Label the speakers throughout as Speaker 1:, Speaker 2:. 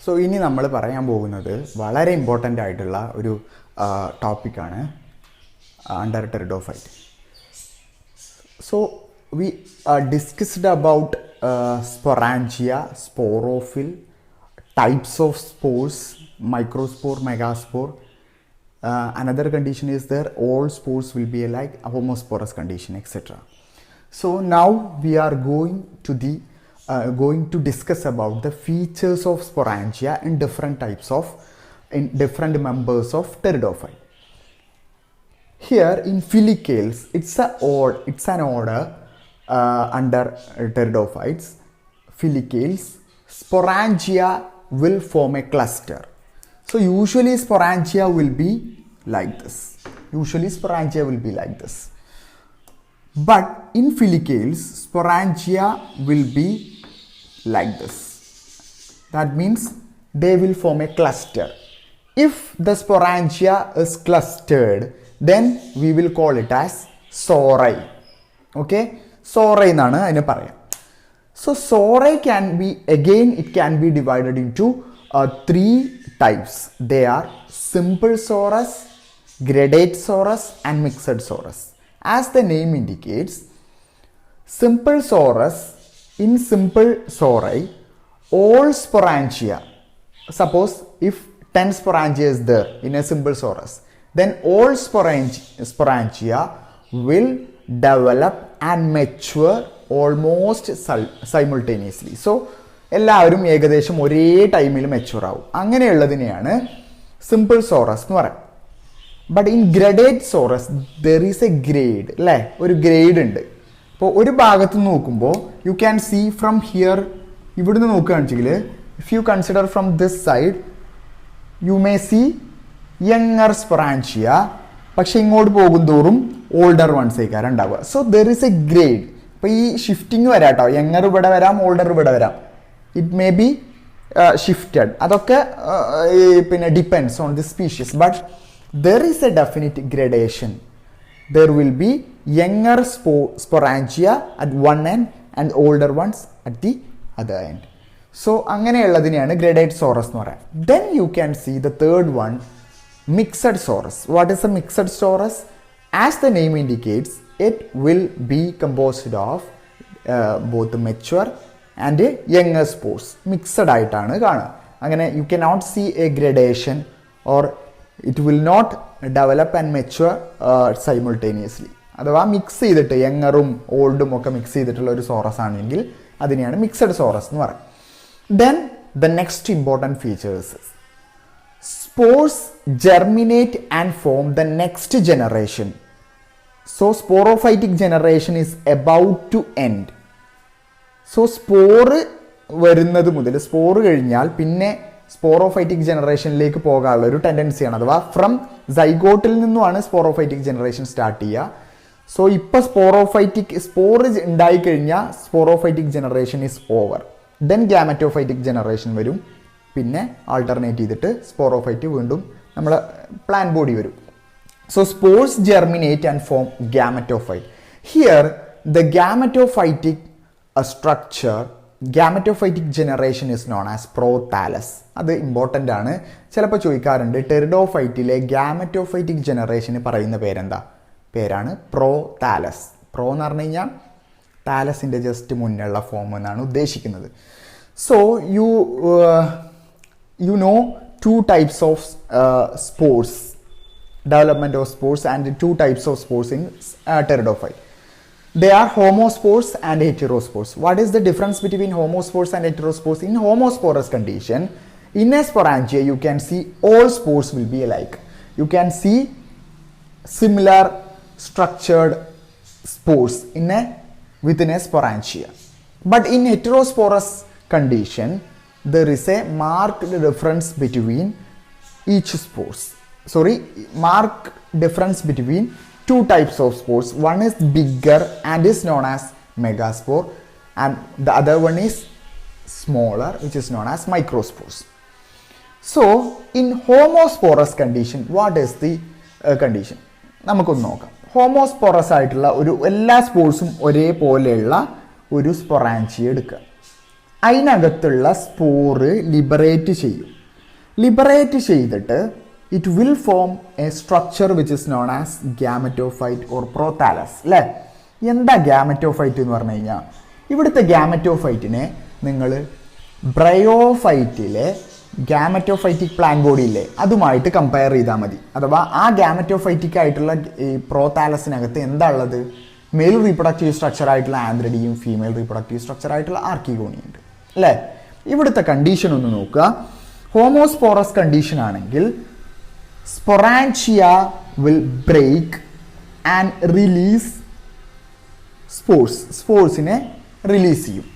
Speaker 1: So ഇനി നമ്മൾ പറയാൻ പോകുന്നത് വളരെ ഇമ്പോർട്ടൻ്റ് ആയിട്ടുള്ള ഒരു ടോപ്പിക്കാണ് under pteridophyte. So we discussed about Sporangia, sporophyll, types of spores, microspore, megaspore. Another condition is there, all spores will be like a homosporous condition, etc. So now we are going to discuss about the features of Sporangia in different different members of Pteridophyte. Here in Filicales, it's an order under Pteridophytes. Filicales, Sporangia will form a cluster. So usually Sporangia will be like this. But in Filicales, Sporangia will be like this. That means they will form a cluster. If the Sporangia is clustered, then we will call it as sori. Okay? Sori nanu adine parayam. So sori can be divided into 3 types. They are simple sorus, gradate sorus and mixed sorus. As the name indicates, simple sorus, in simple sori, all Sporangia, suppose if 10 Sporangia is there in a simple sorus, then all Sporangia will develop and mature almost simultaneously. So എല്ലാവരും ഏകദേശം ഒരേ ടൈമിൽ mature ആവും. അങ്ങനെയുള്ളതിനെയാണ് simple sorus എന്ന് പറയുന്നത്. But in gradate sorus there is a grade, അല്ലേ? ഒരു grade ഉണ്ട്. അപ്പോൾ ഒരു ഭാഗത്ത് നോക്കുമ്പോൾ you can see from here, ഇവിടുന്ന് നോക്കുകയാണെന്നുവെച്ചെങ്കിൽ if you consider from this side you may see younger sporangia, പക്ഷെ ഇങ്ങോട്ട് പോകും തോറും ഓൾഡർ വൺസേക്കാരം ഉണ്ടാവുക. So there is a grade. അപ്പോൾ ഈ ഷിഫ്റ്റിംഗ് വരാം കേട്ടോ, യങ്ങർ ഇവിടെ വരാം, ഓൾഡർ ഇവിടെ വരാം. It may be shifted. അതൊക്കെ പിന്നെ depends on the species. But there is a definite gradation. There will be younger sporangia at one end and older ones at the other end. So അങ്ങനെയുള്ളതിനെയാണ് gradate sorus എന്ന് പറയാം. Then you can see the third one, mixed sorus. What is a mixed sorus? As the name indicates, it will be composed of both mature and younger spores. Mixed ആയിട്ടാണ് കാണുക. അങ്ങനെ you കെ not see a gradation or it will not develop and mature simultaneously. അഥവാ mix ചെയ്തിട്ട് യങ്ങറും ഓൾഡും ഒക്കെ mix ചെയ്തിട്ടുള്ള ഒരു സോറസ് ആണെങ്കിൽ അതിനെയാണ് മിക്സഡ് സോറസ് എന്ന് പറയുന്നത്. Then the next important features, spores germinate and form the next generation. So sporophytic generation is about to end. So spore വരുന്നത് മുതൽ, സ്പോറ് കഴിഞ്ഞാൽ പിന്നെ സ്പോറോഫൈറ്റിക് ജനറേഷനിലേക്ക് പോകാനുള്ള ഒരു ടെൻഡൻസിയാണ്. അഥവാ ഫ്രം സൈഗോട്ടിൽ നിന്നുമാണ് സ്പോറോഫൈറ്റിക് ജനറേഷൻ സ്റ്റാർട്ട് ചെയ്യുക. സോ ഇപ്പോൾ സ്പോറ് ഉണ്ടായിക്കഴിഞ്ഞാൽ sporophytic generation is over. Then gametophytic generation വരും. പിന്നെ ആൾട്ടർനേറ്റ് ചെയ്തിട്ട് സ്പോറോഫൈറ്റ് വീണ്ടും നമ്മളെ പ്ലാന്റ് ബോഡി വരും. So spores germinate and form gametophyte. Here the gametophytic gametophytic generation is known as prothallus. അത് ഇമ്പോർട്ടൻ്റ് ആണ്. ചിലപ്പോൾ ചോദിക്കാറുണ്ട് ടെറിഡോഫൈറ്റിലെ ഗ്യാമറ്റോഫൈറ്റിക് ജനറേഷന് പറയുന്ന പേരെന്താ? പേരാണ് പ്രോതാലസ്. പ്രോ എന്ന് പറഞ്ഞു കഴിഞ്ഞാൽ താലസിൻ്റെ ജസ്റ്റ് മുന്നുള്ള ഫോം എന്നാണ് ഉദ്ദേശിക്കുന്നത്. So you know 2 types of spores, development of spores, and 2 types of spores in Pteridophyte. They are homospores and heterospores. What is the difference between homospores and heterospores? In homosporous condition, in a sporangia, you can see all spores will be alike. You can see similar structured spores within a sporangia. But in heterosporous condition, there is a marked difference between marked difference between 2 types of spores. One is bigger and is known as megaspore, and the other one is smaller, which is known as microspores. So in homosporous condition, what is the condition? നമുക്കൊന്ന് നോക്കാം. ഹോമോസ്പോറസ് ആയിട്ടുള്ള എല്ലാ സ്പോർട്സും ഒരേപോലെയുള്ള ഒരു സ്പൊറാൻജിയ എടുക്കുക. അതിനകത്തുള്ള spore liberate ചെയ്യും. Liberate ചെയ്തിട്ട് it will form A structure which is known as gametophyte or prothallus അല്ലേ. എന്താ ഗ്യാമറ്റോഫൈറ്റ് എന്ന് പറഞ്ഞു കഴിഞ്ഞാൽ, ഇവിടുത്തെ ഗ്യാമറ്റോഫൈറ്റിനെ നിങ്ങൾ ബ്രയോഫൈറ്റിലെ ഗ്യാമറ്റോഫൈറ്റിക് പ്ലാൻ ബോഡി ഇല്ലേ അതുമായിട്ട് കമ്പയർ ചെയ്താൽ മതി. അഥവാ ആ ഗ്യാമറ്റോഫൈറ്റിക് ആയിട്ടുള്ള ഈ പ്രോതാലസിനകത്ത് എന്താ ഉള്ളത്? മെയിൽ റീപ്രൊഡക്റ്റീവ് സ്ട്രക്ചർ ആയിട്ടുള്ള ആന്ത്രിഡിയും ഫീമെയിൽ റീപ്രൊഡക്റ്റീവ് സ്ട്രക്ചർ ആയിട്ടുള്ള ആർക്കിഗോണിയും ഉണ്ട് അല്ലേ. ഇവിടുത്തെ കണ്ടീഷൻ ഒന്ന് നോക്കുക. ഹോമോസ്പോറസ് കണ്ടീഷൻ ആണെങ്കിൽ sporangia will break and release സ്പോർസിനെ റിലീസ് ചെയ്യും.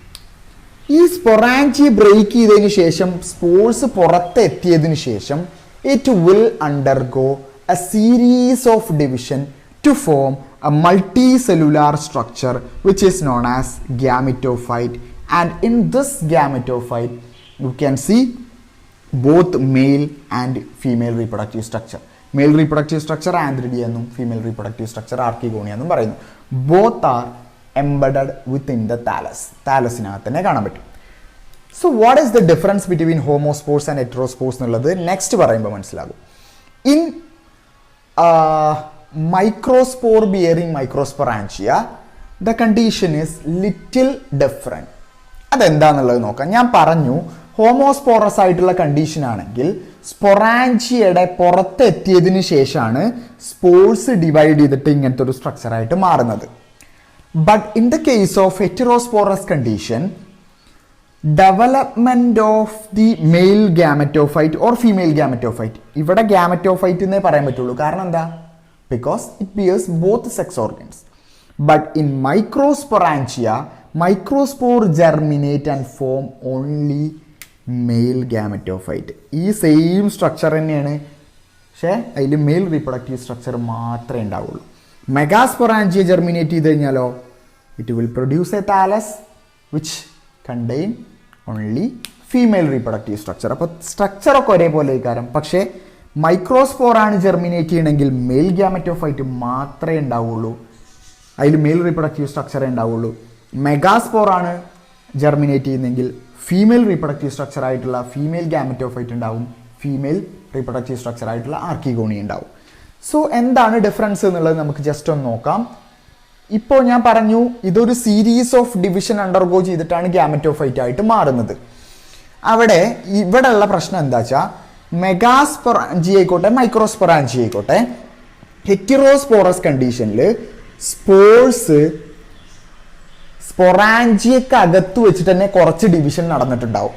Speaker 1: ഈ സ്പൊറാൻജി ബ്രേക്ക് ചെയ്തതിന് ശേഷം സ്പോർസ് പുറത്തെത്തിയതിനു ശേഷം it will undergo a series of division to form a multicellular structure which is known as gametophyte, and in this gametophyte you can see both male and female reproductive structure. Male reproductive structure ആന്ത്രിഡിയ എന്നും female reproductive structure archegonia എന്നും പറയുന്നു. Both are embedded within the thallus. താലസിനകത്ത് തന്നെ കാണാൻ പറ്റും. So what is the difference between homospores and heterospores എന്നുള്ളത് next പറയുമ്പോൾ മനസ്സിലാകും. In microspore bearing microsporangia the condition is little different. അതെന്താന്നുള്ളത് നോക്കാം. ഞാൻ പറഞ്ഞു ഹോമോസ്പോറസ് ആയിട്ടുള്ള കണ്ടീഷൻ ആണെങ്കിൽ സ്പൊറാൻജിയയുടെ പുറത്തെത്തിയതിന് ശേഷമാണ് സ്പോർസ് ഡിവൈഡ് ചെയ്തിട്ട് ഇങ്ങനത്തെ ഒരു സ്ട്രക്ചർ ആയിട്ട് മാറുന്നത്. But in the case of heterosporous condition development of the mail gametophyte or female gametophyte, ഇവിടെ ഗാമറ്റോഫൈറ്റ് എന്നേ പറയാൻ പറ്റുള്ളൂ. കാരണം എന്താ? because it bears both sex organs. But in microsporangia, microspore germinate and form only male gametophyte. ഈ same structure തന്നെയാണ്, പക്ഷേ അതിൽ മെയിൽ റീപ്രൊഡക്റ്റീവ് സ്ട്രക്ചർ മാത്രമേ ഉണ്ടാവുള്ളൂ. മെഗാസ്പൊറാൻജിയ ജെർമിനേറ്റ് ചെയ്ത് കഴിഞ്ഞാലോ it will produce a thallus which contain only female reproductive structure. അപ്പോൾ സ്ട്രക്ചറൊക്കെ ഒരേപോലെ കാരണം, പക്ഷേ മൈക്രോസ്പോറാണ് ജെർമിനേറ്റ് ചെയ്യണമെങ്കിൽ മെയിൽ ഗ്യാമറ്റോഫൈറ്റ് മാത്രമേ ഉണ്ടാവുള്ളൂ, അതിൽ മെയിൽ റീപ്രൊഡക്റ്റീവ് സ്ട്രക്ചറേ ഉണ്ടാവുള്ളൂ. മെഗാസ്പോറാണ് ജെർമിനേറ്റ് ചെയ്യുന്നതെങ്കിൽ ഫീമെയിൽ റീപ്രൊഡക്റ്റീവ് സ്ട്രക്ചർ ആയിട്ടുള്ള ഫീമെയിൽ ഗ്യാമറ്റോഫൈറ്റ് ഉണ്ടാവും, ഫീമെയിൽ റീപ്രൊഡക്റ്റീവ് സ്ട്രക്ചർ ആയിട്ടുള്ള ആർക്കിഗോണി ഉണ്ടാവും. സോ എന്താണ് ഡിഫറൻസ് എന്നുള്ളത് നമുക്ക് ജസ്റ്റ് ഒന്ന് നോക്കാം. ഇപ്പോൾ ഞാൻ പറഞ്ഞു ഇതൊരു സീരീസ് ഓഫ് ഡിവിഷൻ അണ്ടർഗോ ചെയ്തിട്ടാണ് ഗ്യാമറ്റോഫൈറ്റ് ആയിട്ട് മാറുന്നത്. ഇവിടെ ഉള്ള പ്രശ്നം എന്താ വെച്ചാൽ മെഗാസ്പൊറാൻജി ആയിക്കോട്ടെ മൈക്രോസ്പൊറാൻജി ആയിക്കോട്ടെ, ഹെറ്ററോസ്പോറസ് കണ്ടീഷനിൽ സ്പോർസ് സ്പൊറാൻജിയൊക്കെ അകത്ത് വെച്ചിട്ട് തന്നെ കുറച്ച് ഡിവിഷൻ നടന്നിട്ടുണ്ടാവും.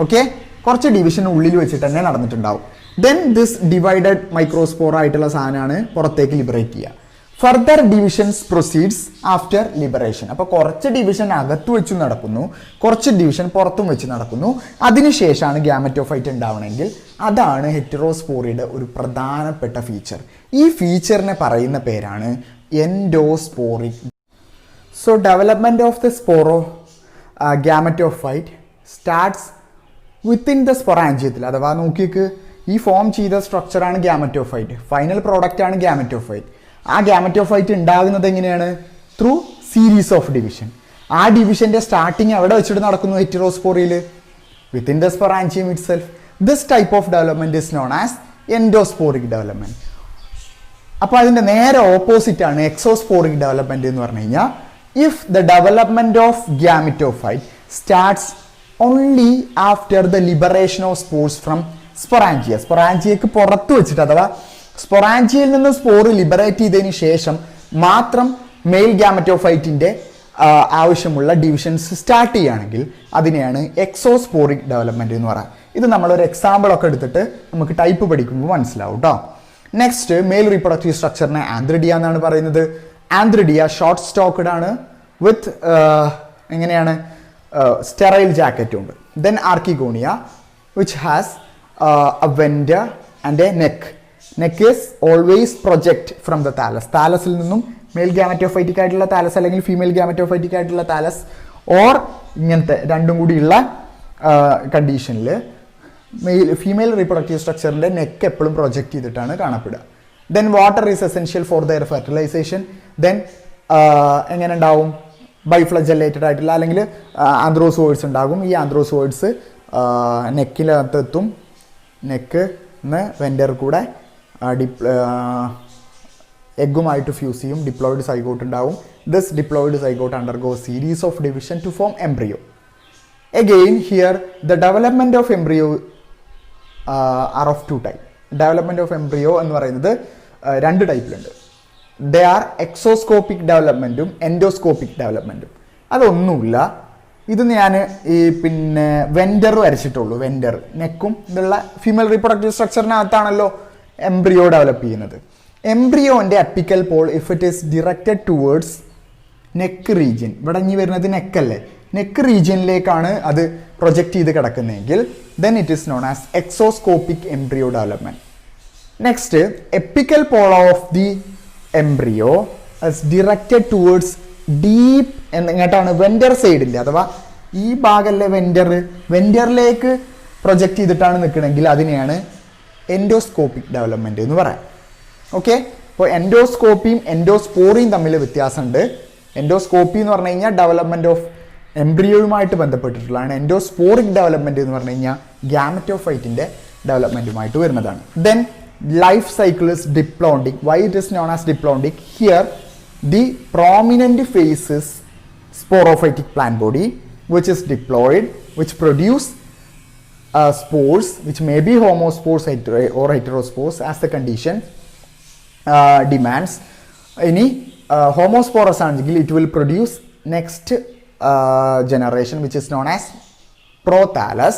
Speaker 1: ഓക്കെ, കുറച്ച് ഡിവിഷൻ ഉള്ളിൽ വെച്ചിട്ട് തന്നെ നടന്നിട്ടുണ്ടാവും. ദെൻ ദിസ് ഡിവൈഡഡ് മൈക്രോസ്പോർ ആയിട്ടുള്ള സാധനമാണ് പുറത്തേക്ക് ലിബറേറ്റ് ചെയ്യുക. Further divisions proceeds after liberation. അപ്പോൾ കുറച്ച് ഡിവിഷൻ അകത്ത് വെച്ച് നടക്കുന്നു, കുറച്ച് ഡിവിഷൻ പുറത്തും വെച്ച് നടക്കുന്നു. അതിനുശേഷമാണ് ഗ്യാമറ്റോഫൈറ്റ് ഉണ്ടാവണമെങ്കിൽ അതാണ് ഹെറ്ററോസ്പോറിയുടെ ഒരു പ്രധാനപ്പെട്ട ഫീച്ചർ. ഈ ഫീച്ചറിനെ പറയുന്ന പേരാണ് endosporic. So development of the spore gametophyte starts within the സ്പൊറാൻജിയത്തിൽ. അഥവാ നോക്കിക്ക് ഈ ഫോം ചെയ്ത സ്ട്രക്ചറാണ് ഗ്യാമറ്റോഫൈറ്റ്, ഫൈനൽ പ്രോഡക്റ്റ് ആണ് ഗ്യാമറ്റോഫൈറ്റ്. ആ ഗ്യാമറ്റോഫൈറ്റ് ഉണ്ടാകുന്നത് എങ്ങനെയാണ്? Through series of division. ആ ഡിവിഷന്റെ സ്റ്റാർട്ടിങ് എവിടെ വെച്ചിട്ട് നടക്കുന്നു? ഹെറ്ററോസ്പോറിയിൽ, വിത്തിൻ ദ സ്പൊറാൻജിയം itself. This type of development is known as endosporic development. അപ്പോൾ അതിന്റെ നേരെ ഓപ്പോസിറ്റ് ആണ് എക്സോസ്പോറിക് ഡെവലപ്മെന്റ് എന്ന് പറഞ്ഞു കഴിഞ്ഞാൽ, if the development of gametophyte starts only after the liberation of spores from sporangia. സ്പൊറാൻജിയക്ക് പുറത്ത് വെച്ചിട്ട്, അഥവാ സ്പൊറാൻജിയയിൽ നിന്ന് സ്പോർ ലിബറേറ്റ് ചെയ്തതിന് ശേഷം മാത്രം മെയിൽ ഗ്യാമറ്റോഫൈറ്റിന്റെ ആവശ്യമുള്ള ഡിവിഷൻസ് സ്റ്റാർട്ട് ചെയ്യുകയാണെങ്കിൽ അതിനെയാണ് എക്സോസ്പോറിക് ഡെവലപ്മെന്റ് എന്ന് പറയുക. ഇത് നമ്മളൊരു എക്സാമ്പിൾ ഒക്കെ എടുത്തിട്ട് നമുക്ക് ടൈപ്പ് പഠിക്കുമ്പോൾ മനസ്സിലാവും കേട്ടോ. നെക്സ്റ്റ്, മെയിൽ റീപ്രൊഡക്റ്റീവ് സ്ട്രക്ചറിനെ ആന്ത്രിഡിയ എന്നാണ് പറയുന്നത്. ആന്ത്രിഡിയ ഷോർട്ട് സ്റ്റോക്ക്ഡ് ആണ് വിത്ത് എങ്ങനെയാണ് സ്റ്റെറൈൽ ജാക്കറ്റും ഉണ്ട്. Then archegonia which has a venter and a neck. Neck is always project from the thallus. താലസിൽ നിന്നും മെയിൽ ഗ്യാമറ്റോഫൈറ്റിക് ആയിട്ടുള്ള താലസ് അല്ലെങ്കിൽ ഫീമെയിൽ ഗ്യാമറ്റോഫൈറ്റിക് ആയിട്ടുള്ള താലസ് ഓർ ഇങ്ങനത്തെ രണ്ടും കൂടിയുള്ള കണ്ടീഷനിൽ ഫീമെയിൽ റീപ്രൊഡക്റ്റീവ് സ്ട്രക്ചറിന്റെ നെക്ക് എപ്പോഴും പ്രൊജക്ട് ചെയ്തിട്ടാണ് കാണപ്പെടുക. Then water is essential for their fertilization. Then എങ്ങനെ ഉണ്ടാവും? ബൈഫ്ലജല്ലേറ്റഡ് ആയിട്ടുള്ള അല്ലെങ്കിൽ ആന്ത്രോസോയിഡ്സ് ഉണ്ടാകും. ഈ ആന്ത്രോസോയിഡ്സ് നെക്കിനകത്തെത്തും. നെക്ക് വെൻഡർ കൂടെ എഗ്ഗുമായിട്ട് ഫ്യൂസ് ചെയ്യും. ഡിപ്ലോയിഡ് സൈഗോട്ട് ഉണ്ടാവും. This diploid zygote undergo series of division to form embryo. Again here the development of embryo are of two type. Development of embryo എന്ന് പറയുന്നത് രണ്ട് ടൈപ്പിലുണ്ട്. They are exoscopic ഡെവലപ്മെൻറ്റും എൻഡോസ്കോപ്പിക് ഡെവലപ്മെൻറ്റും. അതൊന്നുമില്ല. ഇത് ഞാൻ ഈ പിന്നെ വെൻഡർ വരച്ചിട്ടുള്ളൂ. വെൻഡർ നെക്കും ഇതുള്ള ഫീമെയിൽ റീപ്രൊഡക്റ്റീവ് സ്ട്രക്ചറിനകത്താണല്ലോ എംബ്രിയോ ഡെവലപ്പ് ചെയ്യുന്നത്. എംബ്രിയോൻ്റെ apical pole if it is directed towards neck region, ഇവിടെ ഇനി വരുന്നത് നെക്കല്ലേ, നെക്ക് റീജിയനിലേക്കാണ് അത് പ്രൊജക്റ്റ് ചെയ്ത് കിടക്കുന്നതെങ്കിൽ then it is known as exoscopic embryo development. Next apical pole of the embryo is directed towards deep എന്നിങ്ങോട്ടാണ് വെൻഡർ സൈഡിൻ്റെ, അഥവാ ഈ ഭാഗമല്ലേ വെൻഡറിലേക്ക് പ്രൊജക്റ്റ് ചെയ്തിട്ടാണ് നിൽക്കണമെങ്കിൽ അതിനെയാണ് എൻഡോസ്കോപ്പിക് ഡെവലപ്മെൻറ്റ് എന്ന് പറയാം. ഓക്കെ, അപ്പോൾ എൻഡോസ്കോപ്പിയും എൻഡോസ്പോറിയും തമ്മിൽ വ്യത്യാസമുണ്ട്. എൻഡോസ്കോപ്പി എന്ന് പറഞ്ഞു കഴിഞ്ഞാൽ ഡെവലപ്മെൻറ്റ് ഓഫ് എംബ്രിയോയുമായിട്ട് ബന്ധപ്പെട്ടിട്ടുള്ളതാണ്. എൻഡോസ്പോറിക് ഡെവലപ്മെൻറ്റ് എന്ന് പറഞ്ഞു കഴിഞ്ഞാൽ ഗ്യാമറ്റോഫൈറ്റിൻ്റെ ഡെവലപ്മെൻറ്റുമായിട്ട് വരുന്നതാണ്. Then life cycle is diplontic. Why it is known as diplontic? Here the prominent phase is sporophytic plant body which is diploid, which produce spores which may be homospores or heterospores as the condition demands. Any homosporous angle it will produce next generation which is known as prothallus.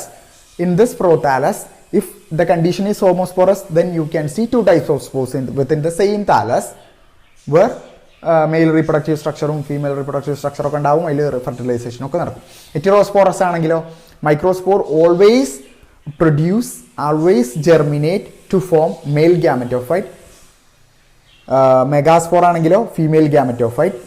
Speaker 1: In this prothallus, if the condition is homosporous, then you can see two types of spores within the same thallus where male reproductive സ്ട്രക്ചറും female reproductive സ്ട്രക്ചറൊക്കെ ഉണ്ടാവും. അതിൽ ഫെർട്ടിലൈസേഷനൊക്കെ നടക്കും. Heterosporous ആണെങ്കിലോ microspore always germinate to form male gametophyte. Megaspore ആണെങ്കിലോ female gametophyte.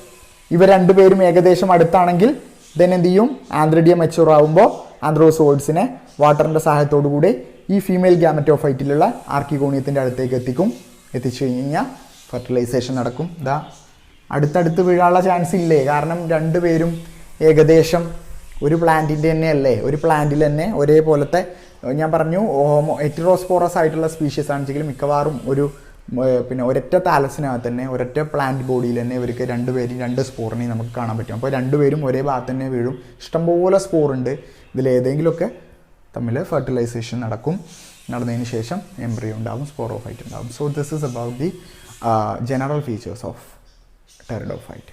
Speaker 1: ഇവ രണ്ടുപേരും ഏകദേശം അടുത്താണെങ്കിൽ ദെൻ എന്ത് ചെയ്യും? ആന്ത്രിഡിയം മെച്ചൂർ ആകുമ്പോൾ ആന്ത്രോസോയിഡ്സിനെ വാട്ടറിൻ്റെ സഹായത്തോടു കൂടി ഈ ഫീമെയിൽ ഗ്യാമറ്റോഫൈറ്റിലുള്ള ആർക്കിഗോണിയത്തിൻ്റെ അടുത്തേക്ക് എത്തിച്ചു കഴിഞ്ഞാൽ ഫെർട്ടിലൈസേഷൻ നടക്കും. അടുത്തടുത്ത് വീഴാനുള്ള ചാൻസ് ഇല്ലേ? കാരണം രണ്ടുപേരും ഏകദേശം ഒരു പ്ലാന്റിൻ്റെ തന്നെ അല്ലേ, ഒരു പ്ലാന്റിൽ തന്നെ ഒരേപോലത്തെ, ഞാൻ പറഞ്ഞു ഹെറ്ററോസ്പോറസ് ആയിട്ടുള്ള സ്പീഷ്യസ് ആണെങ്കിലും മിക്കവാറും പിന്നെ ഒരൊറ്റ താലസിനകത്ത് തന്നെ ഒരൊറ്റ പ്ലാന്റ് ബോഡിയിൽ തന്നെ ഇവർക്ക് രണ്ട് സ്പോറിനെയും നമുക്ക് കാണാൻ പറ്റും. അപ്പോൾ രണ്ടുപേരും ഒരേ ഭാഗത്ത് തന്നെ വീഴും. ഇഷ്ടംപോലെ സ്പോറുണ്ട്. ഇതിലേതെങ്കിലുമൊക്കെ തമ്മിൽ ഫെർട്ടിലൈസേഷൻ നടന്നതിന് ശേഷം എംബ്രിയോ ഉണ്ടാകും, സ്പോറോഫൈറ്റ് ഉണ്ടാകും. So this is about the general features of pteridophyte.